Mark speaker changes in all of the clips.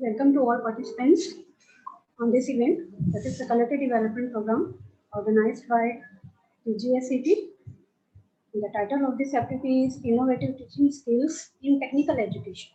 Speaker 1: Welcome to all participants on this event, that is the Collective Development Program organized by the GSET. The title of this FTP is Innovative Teaching Skills in Technical Education.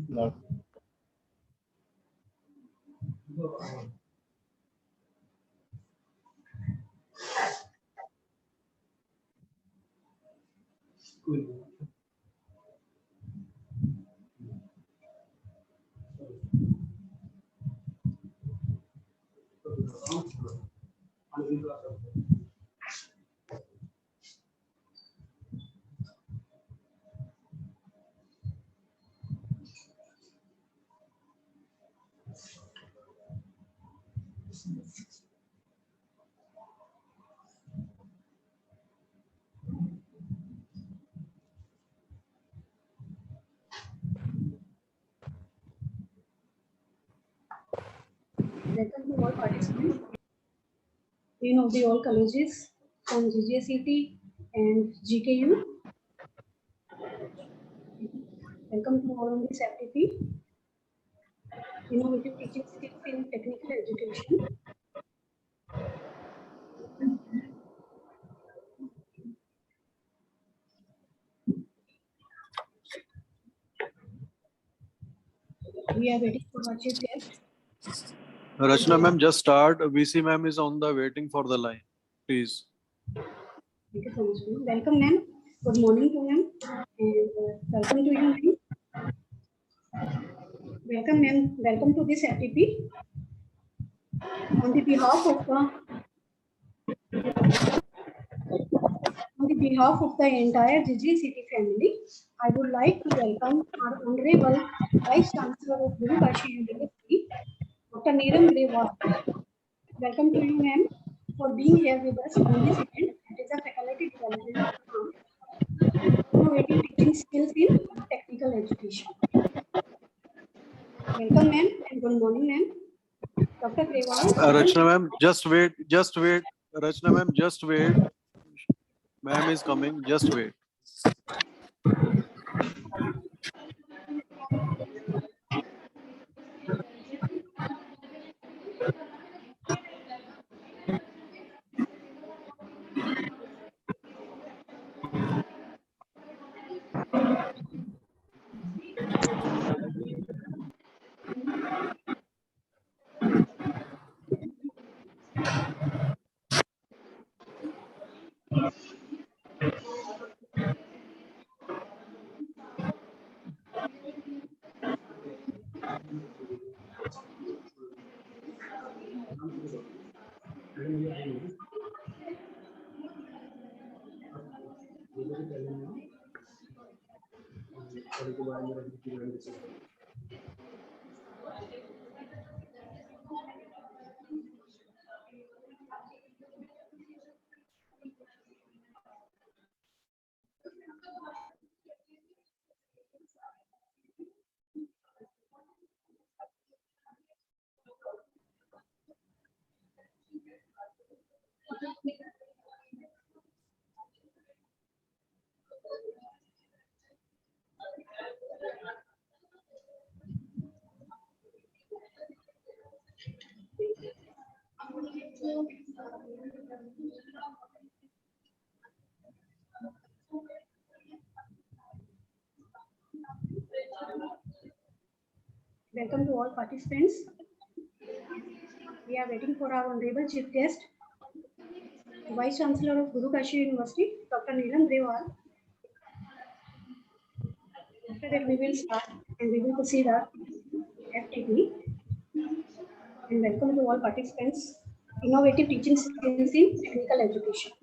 Speaker 2: No.
Speaker 1: Welcome to all participants. Dean of the all colleges from GGSET and GKU. Welcome to all on this FTP. Innovative Teaching Skills in Technical Education. We are waiting for our chief guest.
Speaker 2: Rachna ma'am, just start. VC ma'am is on the waiting for the line. Please.
Speaker 1: Thank you so much, ma'am. Welcome, ma'am. Good morning to ma'am. And welcome to you, ma'am. Welcome, ma'am. Welcome to this FTP. On the behalf of the entire GGCT family, I would like to welcome our Honorable Vice Chancellor of Guru Kashi University, Dr. Neelam Grewal. Welcome to you, ma'am, for being here with us on this event. It is a faculty development program, innovative teaching skills in technical education. Welcome, ma'am, and good morning, ma'am. Dr. Grewal.
Speaker 2: Rachna ma'am, just wait. Rachna ma'am, just wait. Ma'am is coming. Just wait.
Speaker 1: Welcome to all participants. We are waiting for our honorable chief guest, Vice Chancellor of Guru Kashi University, Dr. Neelam Grewal. After that, we will start and we will proceed our FTP. And welcome to all participants. Innovative teaching skills in technical education.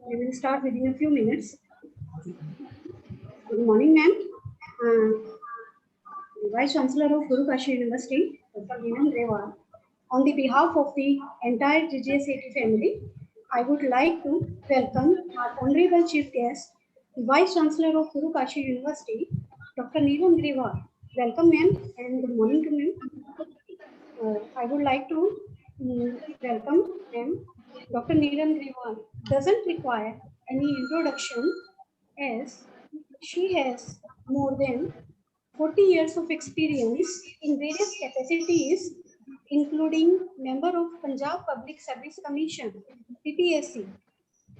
Speaker 1: We will start within a few minutes. Good morning, ma'am. Vice Chancellor of Guru Kashi University, Dr. Neelam Grewal. On the behalf of the entire GGSAT family, I would like to welcome our honorable chief guest, the Vice Chancellor of Guru Kashi University, Dr. Neelam Grewal. Welcome, ma'am, and good morning to ma'am. I would like to welcome ma'am. Dr. Neelam Grewal doesn't require any introduction as she has more than 40 years of experience in various capacities, including member of Punjab Public Service Commission, PPSC,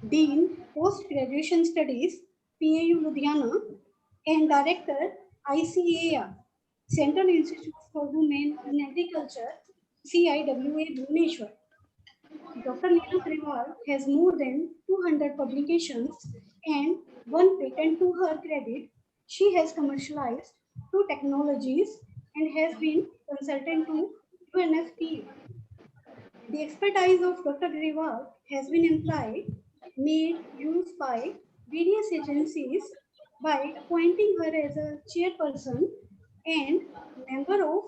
Speaker 1: Dean Post-Graduation Studies, PAU Ludhiana, and Director, ICAR, Central Institute for Women in Agriculture, CIWA, Bhubaneswar. Dr. Neelam Grewal has more than 200 publications and one patent to her credit. She has commercialized 2 technologies and has been consultant to UNFPA. The expertise of Dr. Grewal has been made use by various agencies by appointing her as a chairperson and member of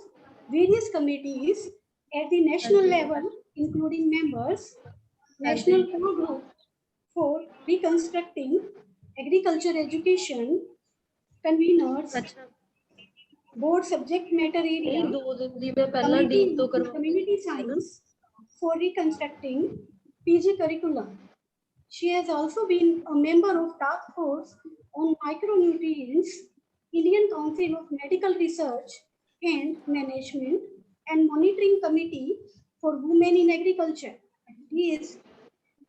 Speaker 1: various committees at the national level, including members, National Core Group for Reconstructing Agriculture Education, conveners, board subject matter area, community science for reconstructing PG curriculum. She has also been a member of Task Force on Micronutrients, Indian Council of Medical Research and Management, and Monitoring Committee for Women in Agriculture. He is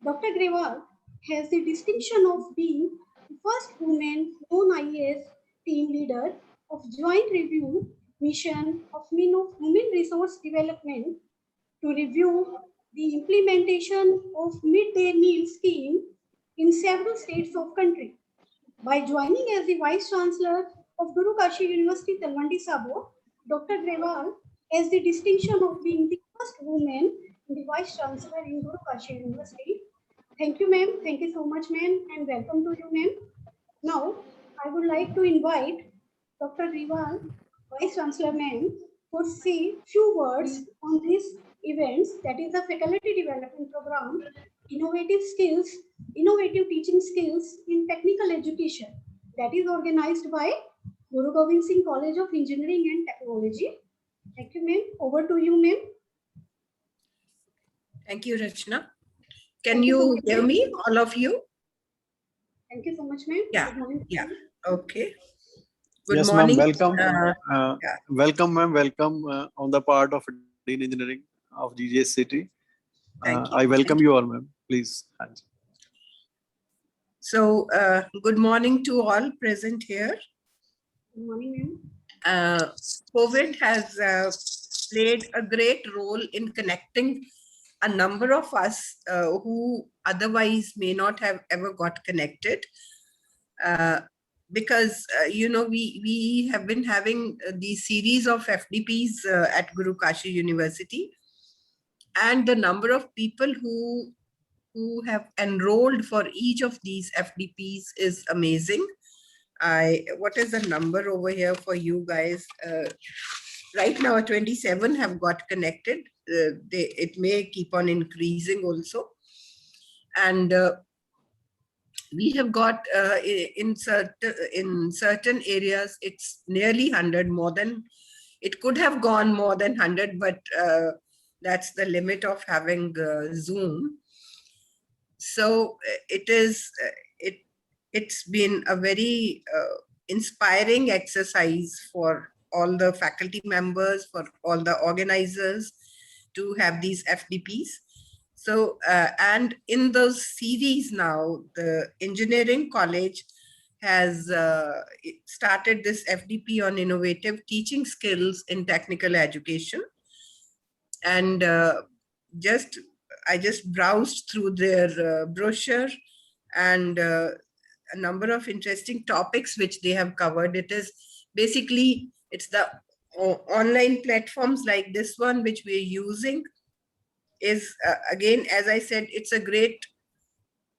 Speaker 1: Dr. Grewal has the distinction of being the first woman non-IAS team leader of joint review mission of Human Resource Development to review the implementation of midday meal scheme in several states of country. By joining as the Vice Chancellor of Guru Kashi University, Talwandi Sabo, Dr. Grewal has the distinction of being the first woman in the Vice Chancellor in Guru Kashi University. Thank you, ma'am. Thank you so much, ma'am, and welcome to you, ma'am. Now, I would like to invite Dr. Grewal, Vice Chancellor, ma'am, to say few words on these events, that is the Faculty Development Program, Innovative Skills, Innovative Teaching Skills in Technical Education, that is organized by Guru Gobind Singh College of Engineering and Technology. Thank you, ma'am. Over to you, ma'am.
Speaker 3: Thank you, Rachna. Can you hear me, all of you?
Speaker 1: Thank you so much, ma'am.
Speaker 3: Yeah,
Speaker 1: Good morning.
Speaker 3: yeah. Okay. Good
Speaker 2: Yes,
Speaker 3: morning.
Speaker 2: ma'am. Welcome.
Speaker 3: Yeah.
Speaker 2: Welcome, ma'am. Welcome on the part of Dean Engineering of GGS City.
Speaker 3: Thank you.
Speaker 2: I welcome you all, ma'am. Please.
Speaker 3: So, good morning to all present here.
Speaker 1: Good morning, ma'am.
Speaker 3: COVID has played a great role in connecting a number of us who otherwise may not have ever got connected. Because, you know, we have been having these series of FDPs at Guru Kashi University, and the number of people who have enrolled for each of these FDPs is amazing. What is the number over here for you guys? Right now, 27 have got connected. It may keep on increasing also. And we have got in certain areas, it's nearly 100, more than, it could have gone more than 100, but that's the limit of having Zoom. So it's been a very inspiring exercise for all the faculty members, for all the organizers to have these FDPs. So, and in those series now, the engineering college has started this FDP on innovative teaching skills in technical education. And I just browsed through their brochure, and a number of interesting topics which they have covered. It is basically, it's the online platforms like this one which we're using is, again, as I said, it's a great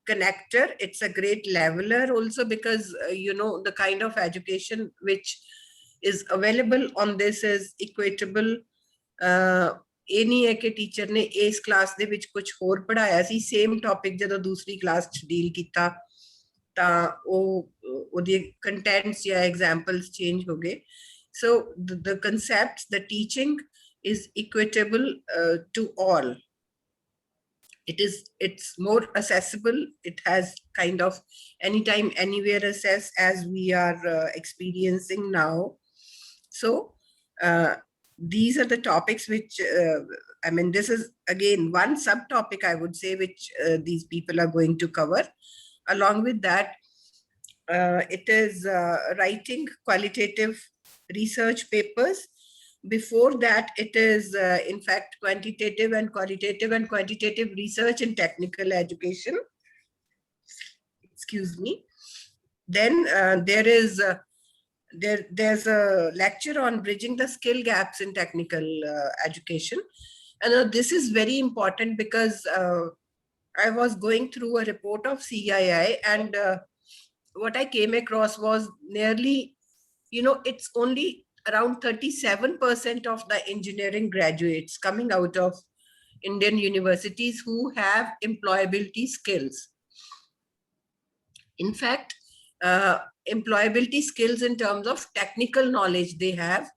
Speaker 3: connector. It's a great leveler also, because, you know, the kind of education which is available on this is equitable. ਇਹ ਨਹੀਂ ਹੈ ਕਿ teacher ਨੇ ਇਸ class ਦੇ ਵਿੱਚ ਕੁਝ ਹੋਰ ਪੜ੍ਹਾਇਆ ਸੀ, ਸੇਮ ਟੌਪਿਕ ਜਦੋਂ ਦੂਸਰੀ ਕਲਾਸ 'ਚ ਡੀਲ ਕੀਤਾ ਤਾਂ ਉਹਦੇ ਕੰਟੈਂਟਸ ਜਾਂ ਐਗਜ਼ਾਮਪਲਸ ਚੇਂਜ ਹੋ ਗਏ. So the concepts, the teaching is equitable to all. It's more accessible. It has kind of anytime, anywhere access as we are experiencing now. So these are the topics which, I mean, this is again one subtopic I would say which these people are going to cover. Along with that, it is writing qualitative research papers. Before that, it is in fact quantitative and qualitative research in technical education. Excuse me. Then there is there's a lecture on bridging the skill gaps in technical education. And this is very important because I was going through a report of CII, and what I came across was nearly, you know, it's only around 37% of the engineering graduates coming out of Indian universities who have employability skills. In fact, employability skills in terms of technical knowledge they have.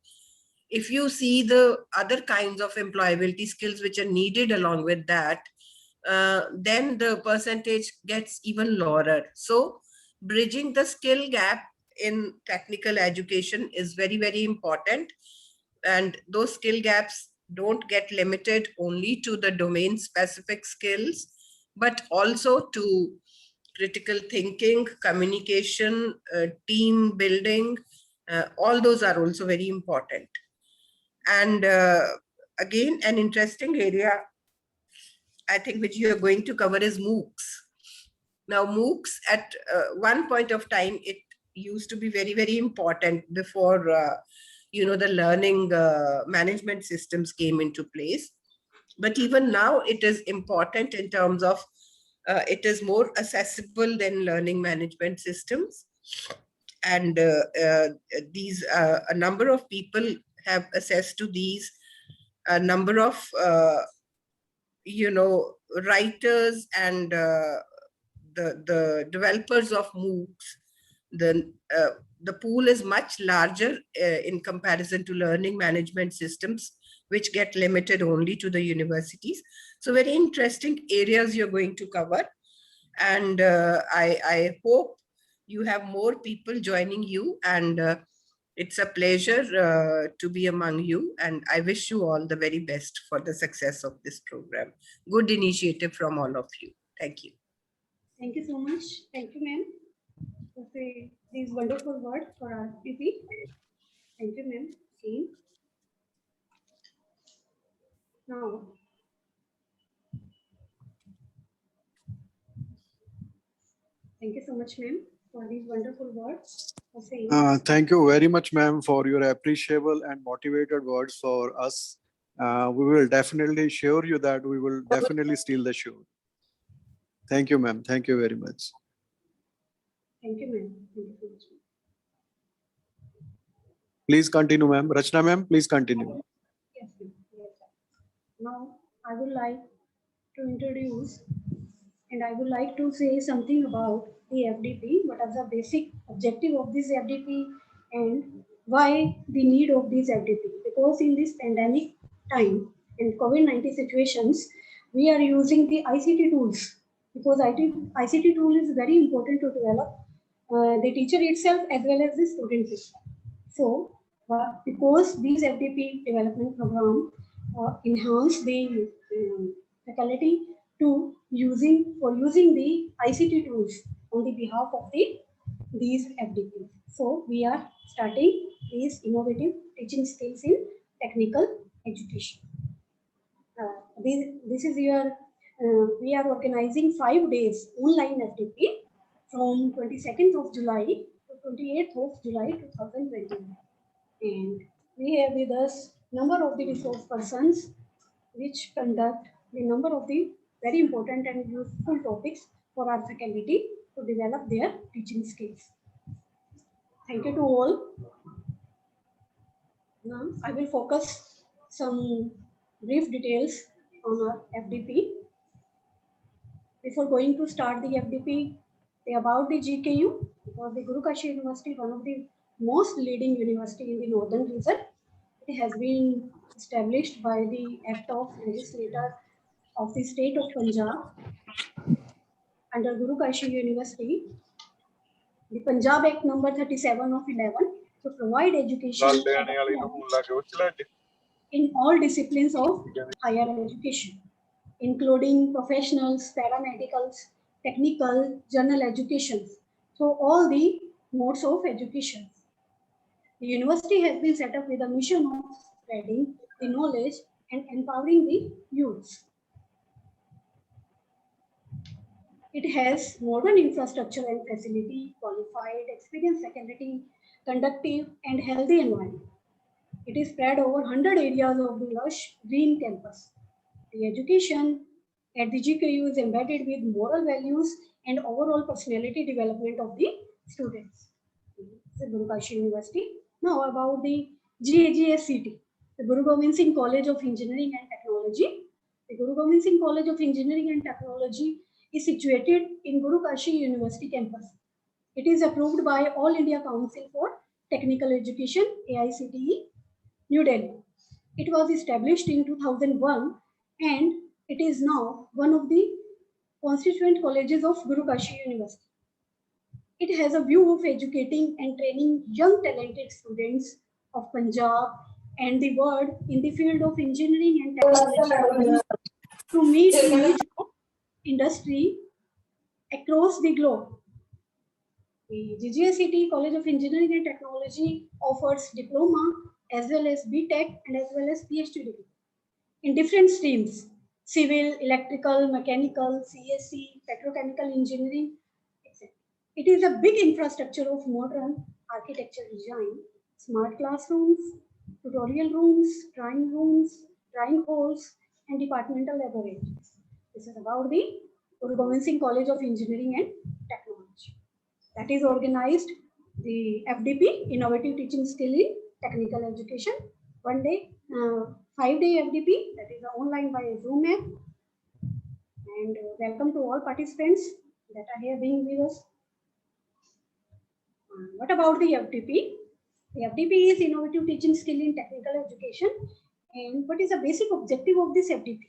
Speaker 3: If you see the other kinds of employability skills which are needed along with that, then the percentage gets even lower. So bridging the skill gap in technical education is very, very important. And those skill gaps don't get limited only to the domain specific skills, but also to critical thinking, communication, team building. All those are also very important. And again, an interesting area, I think, which you are going to cover is MOOCs. Now, MOOCs at one point of time, it used to be very, very important before, the learning management systems came into place. But even now, it is important in terms of it is more accessible than learning management systems. And these a number of people have access to these. A number of writers and the developers of MOOCs, the pool is much larger in comparison to learning management systems, which get limited only to the universities. So very interesting areas you're going to cover. And I hope you have more people joining you, and it's a pleasure to be among you, and I wish you all the very best for the success of this program. Good initiative from all of you. Thank you.
Speaker 1: Thank you so much. Thank you, ma'am, for these wonderful words for our FDP. Thank you, ma'am. Again. Now, thank you so much, ma'am, for these wonderful words. For saying.
Speaker 2: Thank you very much, ma'am, for your appreciable and motivated words for us. We will definitely assure you that we will definitely steal the show. Thank you, ma'am. Thank you very much.
Speaker 1: Thank you, ma'am. Thank you so much.
Speaker 2: Please continue, ma'am. Rachna, ma'am, please continue.
Speaker 1: Yes, ma'am. Yes, sir. Now, I would like to introduce and I would like to say something about the FDP, what are the basic objective of this FDP and why the need of this FDP. Because in this pandemic time and COVID-19 situations, we are using the ICT tools because ICT tool is very important to develop the teacher itself as well as the students itself. So, because these FDP development program enhance the faculty to using the ICT tools on the behalf of these FDPs. So we are starting these innovative teaching skills in technical education. This is your we are organizing 5 days online FDP from 22nd of July to 28th of July 2021. And we have with us number of the resource persons which conduct the number of the very important and useful topics for our faculty to develop their teaching skills. Thank you to all. Now I will focus some brief details on our FDP. Before going to start the FDP, about the GKU, because the Guru Kashi University, one of the most leading university in the northern region, it has been established by the Act of Legislature of the state of Punjab under Guru Kashi University, the Punjab Act number 37 of 11 to provide education in all disciplines of higher education, including professionals, paramedicals, technical, general education. So all the modes of education. The university has been set up with a mission of spreading the knowledge and empowering the youths. It has modern infrastructure and facility, qualified, experienced faculty, conducive and healthy environment. It is spread over 100 areas of the lush green campus. The education at the GKU is embedded with moral values and overall personality development of the students. The Guru Kashi University. Now about the GAGSCT, the Guru Gobind Singh College of Engineering and Technology. The Guru Gobind Singh College of Engineering and Technology is situated in Guru Kashi University campus. It is approved by All India Council for Technical Education, AICTE, New Delhi. It was established in 2001 and it is now one of the constituent colleges of Guru Kashi University. It has a view of educating and training young talented students of Punjab and the world in the field of engineering and technology to meet the needs of industry across the globe. The GGSET College of Engineering and Technology offers diploma as well as BTech and as well as PhD degree in different streams: civil, electrical, mechanical, CSE, petrochemical engineering, etc. It is a big infrastructure of modern architecture design, smart classrooms, tutorial rooms, drawing halls, and departmental laboratories. This is about the Guru Gobind Singh College of Engineering and Technology. That is organized the FDP, Innovative Teaching Skill in Technical Education. 1 day, 5-day FDP, that is online by Zoom app. And welcome to all participants that are here being with us. What about the FDP? The FDP is Innovative Teaching Skill in Technical Education. And what is the basic objective of this FDP?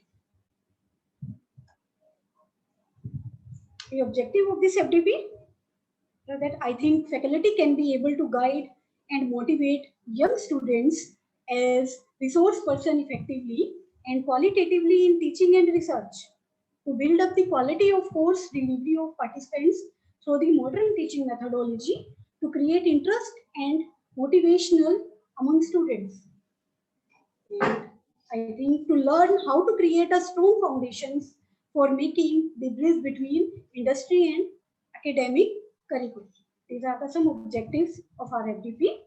Speaker 1: The objective of this FDP is that I think faculty can be able to guide and motivate young students as resource person effectively and qualitatively in teaching and research to build up the quality of course delivery of participants through the modern teaching methodology to create interest and motivational among students. And I think to learn how to create a strong foundations for making the bridge between industry and academic curriculum. These are some objectives of our FDP.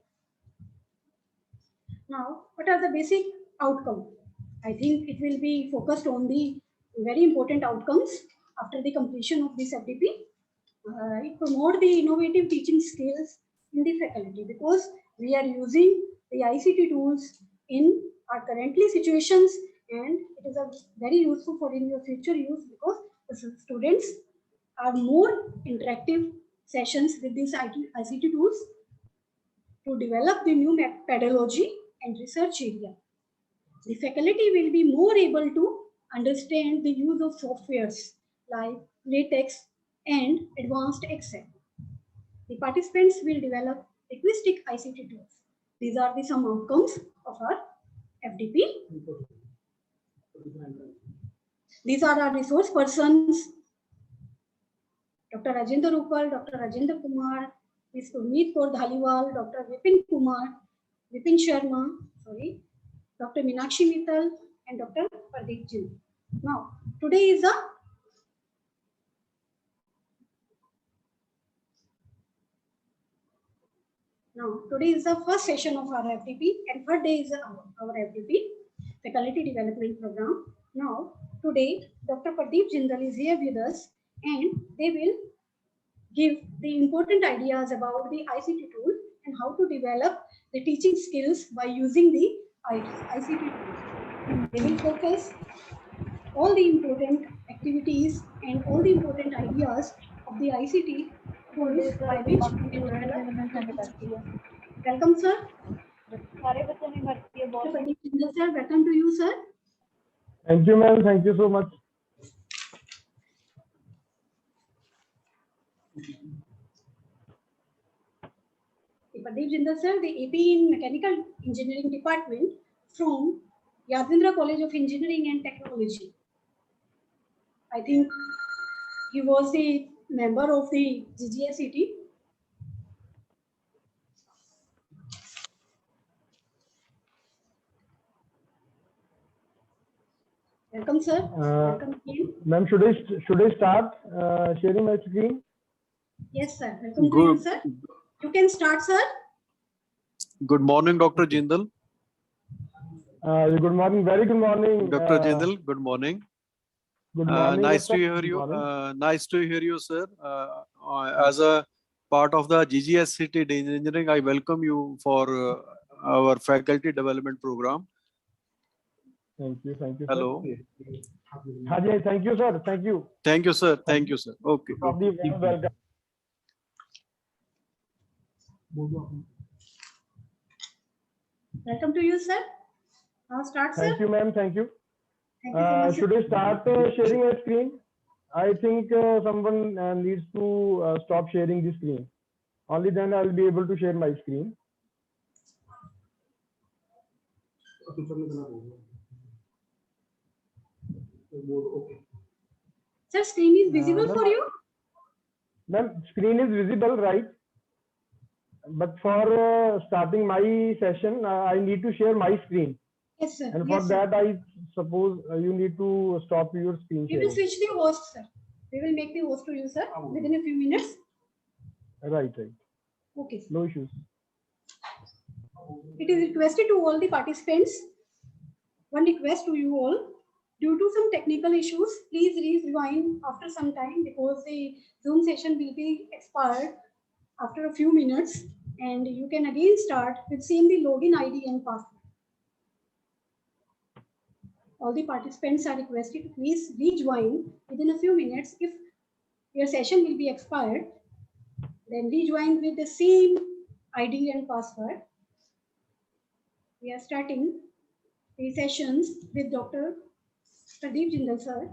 Speaker 1: Now, what are the basic outcomes? I think it will be focused on the very important outcomes after the completion of this FDP. It promote the innovative teaching skills in the faculty because we are using the ICT tools in our currently situations, and it is a very useful for in your future use because the students are more interactive sessions with these ICT tools to develop the new pedagogy and research area. The faculty will be more able to understand the use of softwares like LaTeX and advanced Excel. The participants will develop linguistic ICT tools. These are the some outcomes of our FDP. These are our resource persons: Dr. Rajendra Rupal, Dr. Rajendra Kumar, Ms. Gurmeet Kaur Dhaliwal, Dr. Vipin Sharma, Dr. Meenakshi Mittal, and Dr. Pradeep Jindal. Now, today is the first session of our FDP, and first day is our FDP, Faculty Development Program. Now, today, Dr. Pradeep Jindal is here with us, and they will give the important ideas about the ICT tool and how to develop the teaching skills by using the ICT tool. They will focus all the important activities and all the important ideas of the ICT tools by which we will develop. Welcome, sir. Sir, welcome to you, sir.
Speaker 4: Thank you, ma'am. Thank you so much.
Speaker 1: Pradeep Jindal sir, the AP in Mechanical Engineering Department from Yadvindra College of Engineering and Technology. I think he was the member of the GGSET. Welcome, sir. Welcome again.
Speaker 4: Ma'am, should I start sharing my screen?
Speaker 1: Yes, sir. Welcome to you, sir. You can start, sir.
Speaker 2: Good morning, Dr. Jindal.
Speaker 4: Good morning. Very good morning.
Speaker 2: Dr. Jindal, good morning.
Speaker 4: Good morning.
Speaker 2: Nice to hear you. Nice to hear you, sir. As a part of the GGSET Engineering, I welcome you for our faculty development program.
Speaker 4: Thank you. Thank you.
Speaker 2: Hello.
Speaker 4: Sir. Thank you, sir. Thank you.
Speaker 2: Thank you, sir. Thank you, sir. Okay.
Speaker 4: Welcome.
Speaker 1: Welcome to you, sir. Now start, sir.
Speaker 4: Thank you, ma'am. Thank you.
Speaker 1: Thank you so much,
Speaker 4: Should I start sharing my screen? I think someone needs to stop sharing the screen. Only then I'll be able to share my screen.
Speaker 1: Sir, screen is visible
Speaker 4: ma'am,
Speaker 1: for you?
Speaker 4: Ma'am, screen is visible, right? But for starting my session, I need to share my screen.
Speaker 1: Yes, sir.
Speaker 4: And for
Speaker 1: Yes, sir.
Speaker 4: that, I suppose you need to stop your screen
Speaker 1: We will
Speaker 4: sharing.
Speaker 1: switch the host, sir. We will make the host to you, sir, within a few minutes.
Speaker 4: Right, right.
Speaker 1: Okay, sir.
Speaker 4: No issues.
Speaker 1: It is requested to all the participants. One request to you all. Due to some technical issues, please rejoin after some time because the Zoom session will be expired after a few minutes, and you can again start with same the login ID and password. All the participants are requested to please rejoin within a few minutes. If your session will be expired, then rejoin with the same ID and password. We are starting the sessions with Dr. Pradeep Jindal sir.